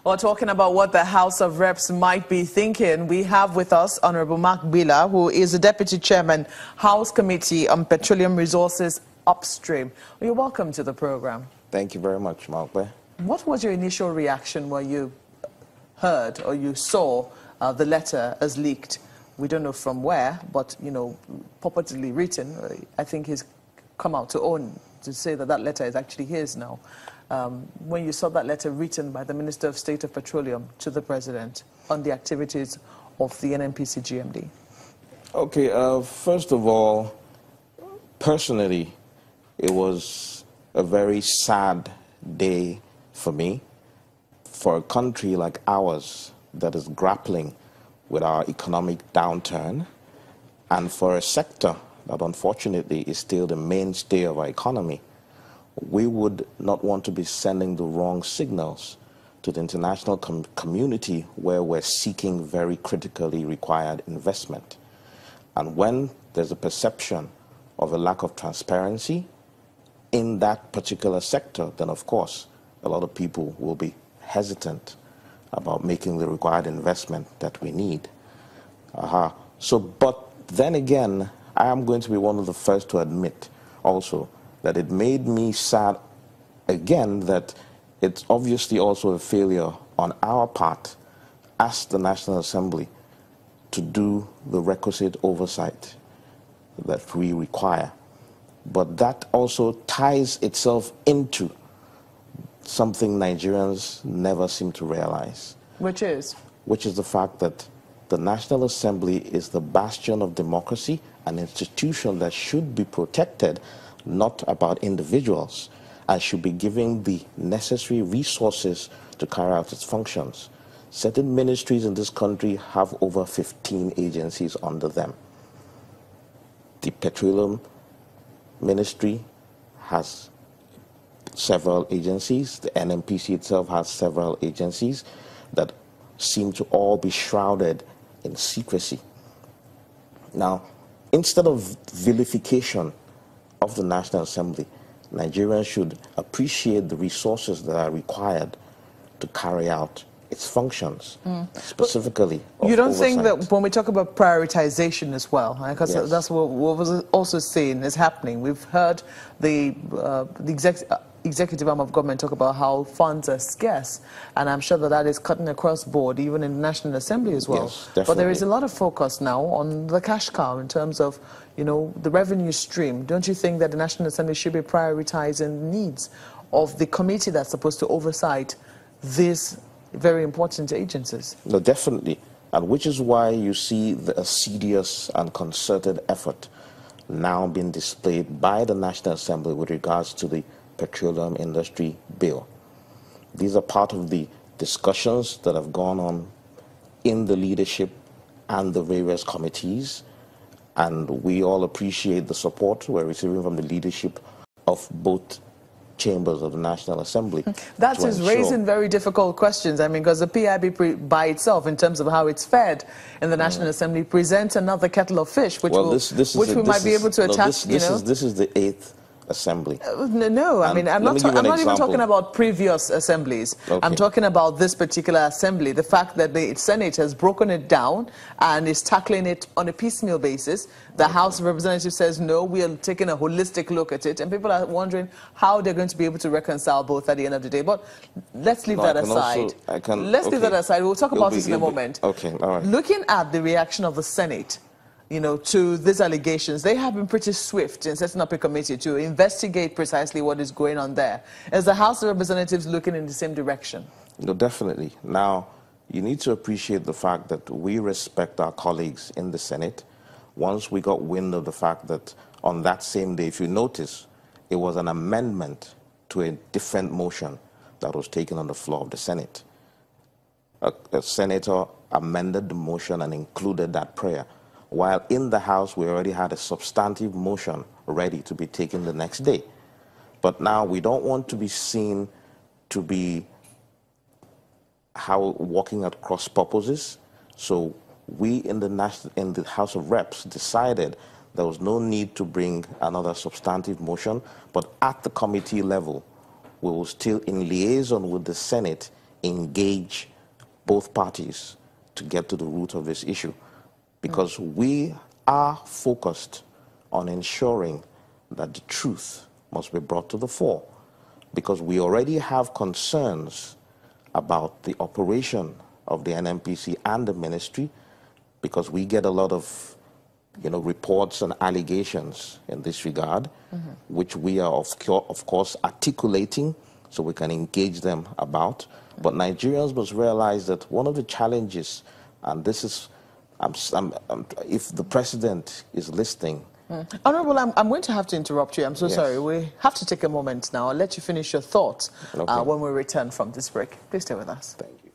Well, talking about what the House of Reps might be thinking, we have with us Honorable Mark Bila, who is the Deputy Chairman, House Committee on Petroleum Resources Upstream. Well, you're welcome to the program. Thank you very much, Mark. What was your initial reaction when you heard or you saw the letter as leaked? We don't know from where, but, you know, purportedly written. I think he's come out to own, to say that that letter is actually his now. When you saw that letter written by the Minister of State of Petroleum to the President on the activities of the NNPC GMD? Okay, first of all, personally, it was a very sad day for me, for a country like ours that is grappling with our economic downturn, and for a sector that unfortunately is still the mainstay of our economy. We would not want to be sending the wrong signals to the international community where we're seeking very critically required investment. And when there's a perception of a lack of transparency in that particular sector, then of course a lot of people will be hesitant about making the required investment that we need. But then again, I am going to be one of the first to admit also that it made me sad again that it's obviously also a failure on our part as the National Assembly to do the requisite oversight that we require. But that also ties itself into something Nigerians never seem to realize. Which is? Which is the fact that the National Assembly is the bastion of democracy, an institution that should be protected, not about individuals, and should be given the necessary resources to carry out its functions. Certain ministries in this country have over 15 agencies under them. The Petroleum Ministry has several agencies. The NNPC itself has several agencies that seem to all be shrouded in secrecy. Now, instead of vilification of the National Assembly, Nigerians should appreciate the resources that are required to carry out its functions, specifically. You don't think that when we talk about prioritization as well, because yes, that's what was also seen is happening. We've heard the executive arm of government talk about how funds are scarce, and I'm sure that that is cutting across board, even in the National Assembly as well. Yes, definitely. But there is a lot of focus now on the cash cow in terms of, you know, the revenue stream. Don't you think that the National Assembly should be prioritizing the needs of the committee that's supposed to oversight these very important agencies? No, definitely. And which is why you see the assiduous and concerted effort now being displayed by the National Assembly with regards to the Petroleum Industry Bill. These are part of the discussions that have gone on in the leadership and the various committees, and we all appreciate the support we're receiving from the leadership of both chambers of the National Assembly. That is raising very difficult questions. I mean, because the PIB by itself, in terms of how it's fed in the National Assembly, presents another kettle of fish, which, we might be able to attach. This is the 8th Assembly. No, I mean, I'm not even talking about previous assemblies. Okay. I'm talking about this particular assembly. The fact that the Senate has broken it down and is tackling it on a piecemeal basis. The House of Representatives says, no, we are taking a holistic look at it. And people are wondering how they're going to be able to reconcile both at the end of the day. But let's leave that aside. Let's leave that aside. We'll talk about this in a moment. Okay, all right. Looking at the reaction of the Senate, you know, to these allegations, they have been pretty swift in setting up a committee to investigate precisely what is going on there. Is the House of Representatives looking in the same direction? No, definitely. Now, you need to appreciate the fact that we respect our colleagues in the Senate. Once we got wind of the fact that on that same day, if you notice, it was an amendment to a different motion that was taken on the floor of the Senate. A senator amended the motion and included that prayer, while in the House we already had a substantive motion ready to be taken the next day. But now we don't want to be seen to be walking at cross purposes. So we in the House of Reps decided there was no need to bring another substantive motion, but at the committee level, we will still, in liaison with the Senate, engage both parties to get to the root of this issue, because we are focused on ensuring that the truth must be brought to the fore, because we already have concerns about the operation of the NNPC and the ministry, because we get a lot of reports and allegations in this regard, which we are of course articulating so we can engage them about. But Nigerians must realize that one of the challenges, and this is, if the president is listening. Honorable, I'm going to have to interrupt you. I'm so sorry. We have to take a moment now. I'll let you finish your thoughts when we return from this break. Please stay with us. Thank you.